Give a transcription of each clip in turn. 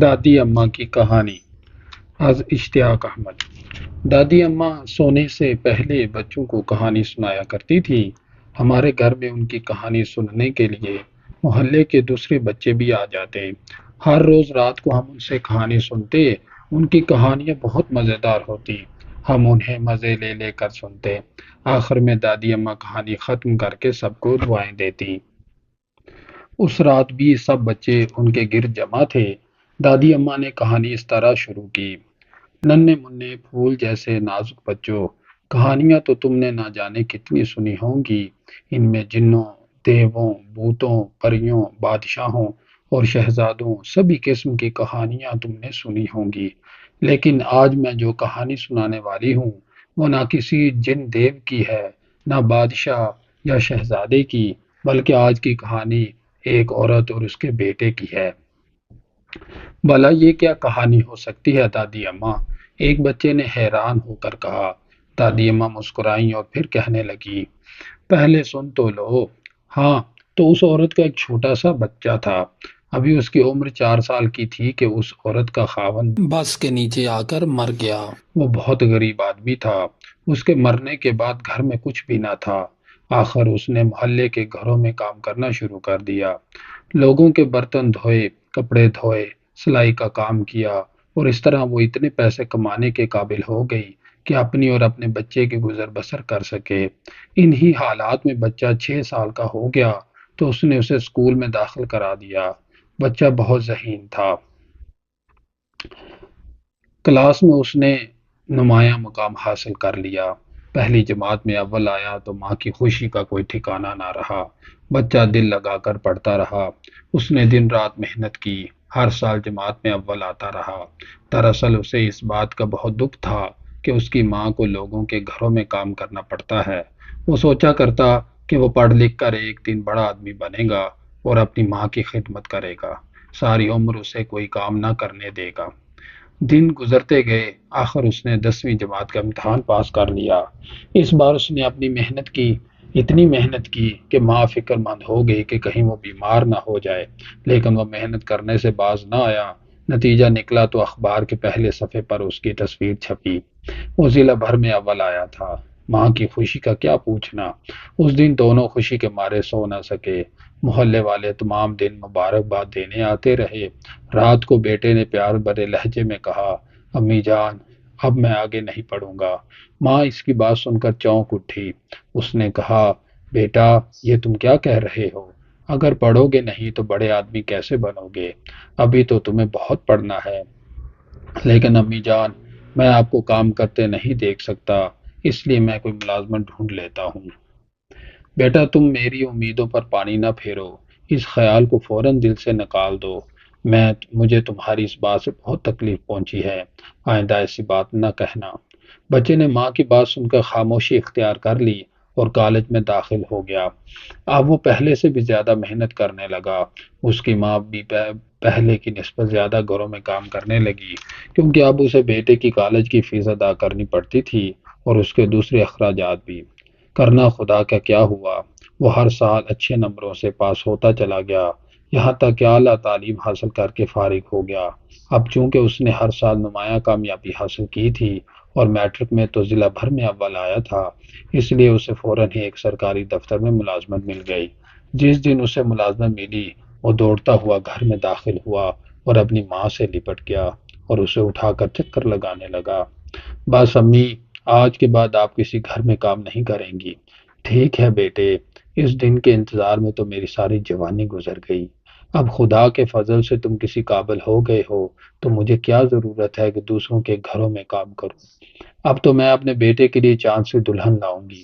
دادی اماں کی کہانی از اشتیاق احمد۔ دادی اماں سونے سے پہلے بچوں کو کہانی سنایا کرتی تھی۔ ہمارے گھر میں ان کی کہانی سننے کے لیے محلے کے دوسرے بچے بھی آ جاتے۔ ہر روز رات کو ہم ان سے کہانی سنتے۔ ان کی کہانیاں بہت مزیدار ہوتی۔ ہم انہیں مزے لے لے کر سنتے۔ آخر میں دادی اماں کہانی ختم کر کے سب کو دعائیں دیتی۔ اس رات بھی سب بچے ان کے گرد جمع تھے۔ دادی اماں نے کہانی اس طرح شروع کی: ننھے منھے پھول جیسے نازک بچوں، کہانیاں تو تم نے نہ جانے کتنی سنی ہوں گی۔ ان میں جنوں، دیووں، بھوتوں، پریوں، بادشاہوں اور شہزادوں سبھی قسم کی کہانیاں تم نے سنی ہوں گی، لیکن آج میں جو کہانی سنانے والی ہوں وہ نہ کسی جن دیو کی ہے، نہ بادشاہ یا شہزادے کی، بلکہ آج کی کہانی ایک عورت اور اس کے بیٹے کی ہے۔ بھلا یہ کیا کہانی ہو سکتی ہے دادی اماں؟ ایک بچے نے حیران ہو کر کہا۔ دادی اماں مسکرائیں اور پھر کہنے لگی، پہلے سن تو لو۔ ہاں، تو اس عورت کا ایک چھوٹا سا بچہ تھا۔ ابھی اس کی عمر 4 سال کی تھی کہ اس عورت کا خاوند بس کے نیچے آ کر مر گیا۔ وہ بہت غریب آدمی تھا۔ اس کے مرنے کے بعد گھر میں کچھ بھی نہ تھا۔ آخر اس نے محلے کے گھروں میں کام کرنا شروع کر دیا۔ لوگوں کے برتن دھوئے، کپڑے دھوئے، سلائی کا کام کیا، اور اس طرح وہ اتنے پیسے کمانے کے قابل ہو گئی کہ اپنی اور اپنے بچے کی گزر بسر کر سکے۔ انہی حالات میں بچہ 6 سال کا ہو گیا تو اس نے اسے اسکول میں داخل کرا دیا۔ بچہ بہت ذہین تھا۔ کلاس میں اس نے نمایاں مقام حاصل کر لیا۔ پہلی جماعت میں اول آیا تو ماں کی خوشی کا کوئی ٹھکانہ نہ رہا۔ بچہ دل لگا کر پڑھتا رہا۔ اس نے دن رات محنت کی، ہر سال جماعت میں اول آتا رہا۔ دراصل اسے اس بات کا بہت دکھ تھا کہ اس کی ماں کو لوگوں کے گھروں میں کام کرنا پڑتا ہے۔ وہ سوچا کرتا کہ وہ پڑھ لکھ کر ایک دن بڑا آدمی بنے گا اور اپنی ماں کی خدمت کرے گا، ساری عمر اسے کوئی کام نہ کرنے دے گا۔ دن گزرتے گئے، آخر اس نے 10ویں جماعت کا امتحان پاس کر لیا۔ اس بار اس نے اپنی محنت کی، اتنی محنت کی کہ ماں فکر مند ہو گئی کہ کہیں وہ بیمار نہ ہو جائے، لیکن وہ محنت کرنے سے باز نہ آیا۔ نتیجہ نکلا تو اخبار کے پہلے صفحے پر اس کی تصویر چھپی۔ وہ ضلع بھر میں اول آیا تھا۔ ماں کی خوشی کا کیا پوچھنا۔ اس دن دونوں خوشی کے مارے سو نہ سکے۔ محلے والے تمام دن مبارکباد دینے آتے رہے۔ رات کو بیٹے نے پیار بھرے لہجے میں کہا، امی جان، اب میں آگے نہیں پڑھوں گا۔ ماں اس کی بات سن کر چونک اٹھی۔ اس نے کہا، بیٹا، یہ تم کیا کہہ رہے ہو؟ اگر پڑھو گے نہیں تو بڑے آدمی کیسے بنو گے؟ ابھی تو تمہیں بہت پڑھنا ہے۔ لیکن امی جان، میں آپ کو کام کرتے نہیں دیکھ سکتا، اس لیے میں کوئی ملازمت ڈھونڈ لیتا ہوں۔ بیٹا، تم میری امیدوں پر پانی نہ پھیرو، اس خیال کو فوراً دل سے نکال دو۔ مجھے تمہاری اس بات سے بہت تکلیف پہنچی ہے، آئندہ ایسی بات نہ کہنا۔ بچے نے ماں کی بات سن کر خاموشی اختیار کر لی اور کالج میں داخل ہو گیا۔ اب وہ پہلے سے بھی زیادہ محنت کرنے لگا۔ اس کی ماں بھی پہلے کی نسبت زیادہ گھروں میں کام کرنے لگی، کیونکہ اب اسے بیٹے کی کالج کی فیس ادا کرنی پڑتی تھی اور اس کے دوسرے اخراجات بھی۔ کرنا خدا کا کیا ہوا، وہ ہر سال اچھے نمبروں سے پاس ہوتا چلا گیا، یہاں تک کہ اعلیٰ تعلیم حاصل کر کے فارغ ہو گیا۔ اب چونکہ اس نے ہر سال نمایاں کامیابی حاصل کی تھی اور میٹرک میں تو ضلع بھر میں اول آیا تھا، اس لیے اسے فوراً ہی ایک سرکاری دفتر میں ملازمت مل گئی۔ جس دن اسے ملازمت ملی، وہ دوڑتا ہوا گھر میں داخل ہوا اور اپنی ماں سے لپٹ گیا اور اسے اٹھا کر چکر لگانے لگا۔ بس امی، آج کے بعد آپ کسی گھر میں کام نہیں کریں گی۔ ٹھیک ہے بیٹے، اس دن کے انتظار میں تو میری ساری جوانی گزر گئی۔ اب خدا کے فضل سے تم کسی قابل ہو گئے ہو تو مجھے کیا ضرورت ہے کہ دوسروں کے گھروں میں کام کروں۔ اب تو میں اپنے بیٹے کے لیے چاند سے دلہن لاؤں گی۔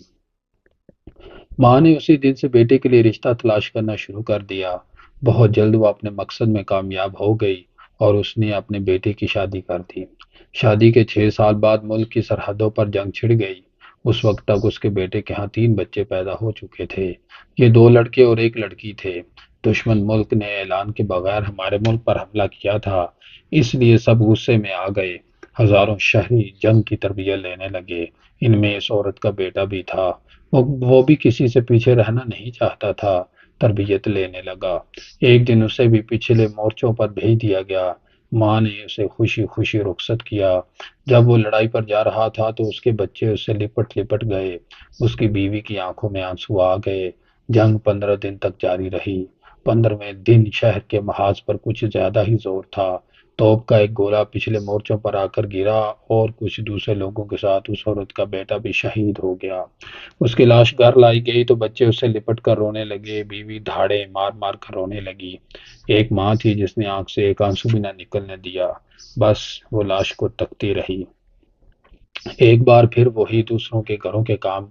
ماں نے اسی دن سے بیٹے کے لیے رشتہ تلاش کرنا شروع کر دیا۔ بہت جلد وہ اپنے مقصد میں کامیاب ہو گئی اور اس نے اپنے بیٹے کی شادی کر دی۔ شادی کے 6 سال بعد ملک کی سرحدوں پر جنگ چھڑ گئی۔ اس وقت تک اس کے بیٹے کے ہاں 3 بچے پیدا ہو چکے تھے۔ یہ 2 لڑکے اور 1 لڑکی تھے۔ دشمن ملک نے اعلان کے بغیر ہمارے ملک پر حملہ کیا تھا، اس لیے سب غصے میں آ گئے۔ ہزاروں شہری جنگ کی تربیت لینے لگے۔ ان میں اس عورت کا بیٹا بھی تھا۔ وہ بھی کسی سے پیچھے رہنا نہیں چاہتا تھا۔ تربیت لینے لگا۔ ایک دن اسے بھی پچھلے مورچوں پر بھیج دیا گیا۔ ماں نے اسے خوشی خوشی رخصت کیا۔ جب وہ لڑائی پر جا رہا تھا تو اس کے بچے اس سے لپٹ لپٹ گئے۔ اس کی بیوی کی آنکھوں میں آنسو آ گئے۔ جنگ 15 دن تک جاری رہی۔ 15ویں دن شہر کے محاذ پر کچھ زیادہ ہی زور تھا۔ توپ کا ایک گولہ پچھلے مورچوں پر آ کر گرا اور کچھ دوسرے لوگوں کے ساتھ اس عورت کا بیٹا بھی شہید ہو گیا۔ اس کی لاش گھر لائی گئی تو بچے اس سے لپٹ کر رونے لگے، بیوی دھاڑے مار مار کر رونے لگی۔ ایک ماں تھی جس نے آنکھ سے ایک آنسو بھی نہ نکلنے دیا، بس وہ لاش کو تکتی رہی۔ ایک بار پھر وہی دوسروں کے گھروں کے کام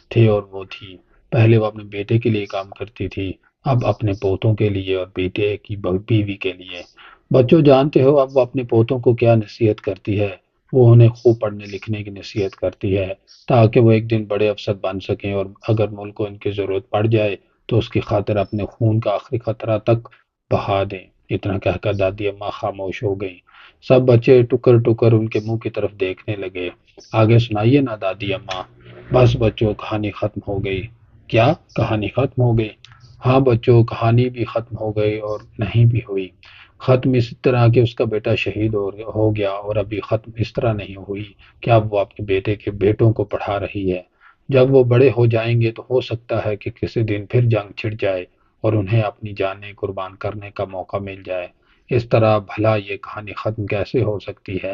تھے اور وہ تھی۔ پہلے وہ اپنے بیٹے کے لیے کام کرتی تھی، اب اپنے پوتوں کے لیے اور بیٹے کی بیوی کے لیے۔ بچوں جانتے ہو اب وہ اپنے پوتوں کو کیا نصیحت کرتی ہے؟ وہ انہیں خوب پڑھنے لکھنے کی نصیحت کرتی ہے تاکہ وہ ایک دن بڑے افسر بن سکیں، اور اگر ملک کو ان کی ضرورت پڑ جائے تو اس کی خاطر اپنے خون کا آخری قطرہ تک بہا دیں۔ اتنا کہہ کر دادی اماں خاموش ہو گئیں۔ سب بچے ٹکر ٹکر ان کے منہ کی طرف دیکھنے لگے۔ آگے سنائیے نا دادی اماں۔ بس بچوں، کہانی ختم ہو گئی۔ کیا کہانی ختم ہو گئی؟ ہاں بچوں، کہانی بھی ختم ہو گئی اور نہیں بھی ہوئی۔ ختم اس طرح کہ اس کا بیٹا شہید ہو گیا، اور ابھی ختم اس طرح نہیں ہوئی کہ اب وہ اپنے بیٹے کے بیٹوں کو پڑھا رہی ہے۔ جب وہ بڑے ہو جائیں گے تو ہو سکتا ہے کہ کسی دن پھر جنگ چھڑ جائے اور انہیں اپنی جانیں قربان کرنے کا موقع مل جائے۔ اس طرح بھلا یہ کہانی ختم کیسے ہو سکتی ہے؟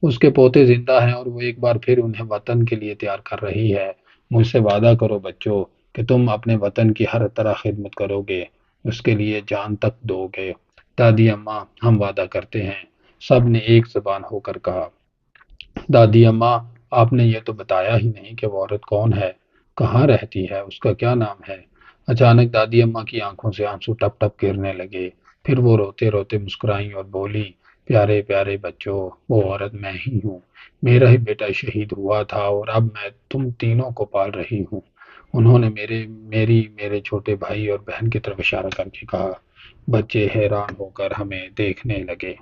اس کے پوتے زندہ ہیں اور وہ ایک بار پھر انہیں وطن کے لیے تیار کر رہی ہے۔ مجھ سے وعدہ کرو بچوں کہ تم اپنے وطن کی ہر طرح خدمت کرو گے، اس کے لیے جان تک دو گے۔ دادی اماں، ہم وعدہ کرتے ہیں، سب نے ایک زبان ہو کر کہا۔ دادی اماں، آپ نے یہ تو بتایا ہی نہیں کہ وہ عورت کون ہے، کہاں رہتی ہے، اس کا کیا نام ہے؟ اچانک دادی اماں کی آنکھوں سے آنسو ٹپ ٹپ گرنے لگے۔ پھر وہ روتے روتے مسکرائیں اور بولی، پیارے پیارے بچوں، وہ عورت میں ہی ہوں۔ میرا ہی بیٹا شہید ہوا تھا اور اب میں تم تینوں کو پال رہی ہوں۔ انہوں نے میرے چھوٹے بھائی اور بہن کی طرف اشارہ کر کے کہا۔ بچے حیران ہو کر ہمیں دیکھنے لگے۔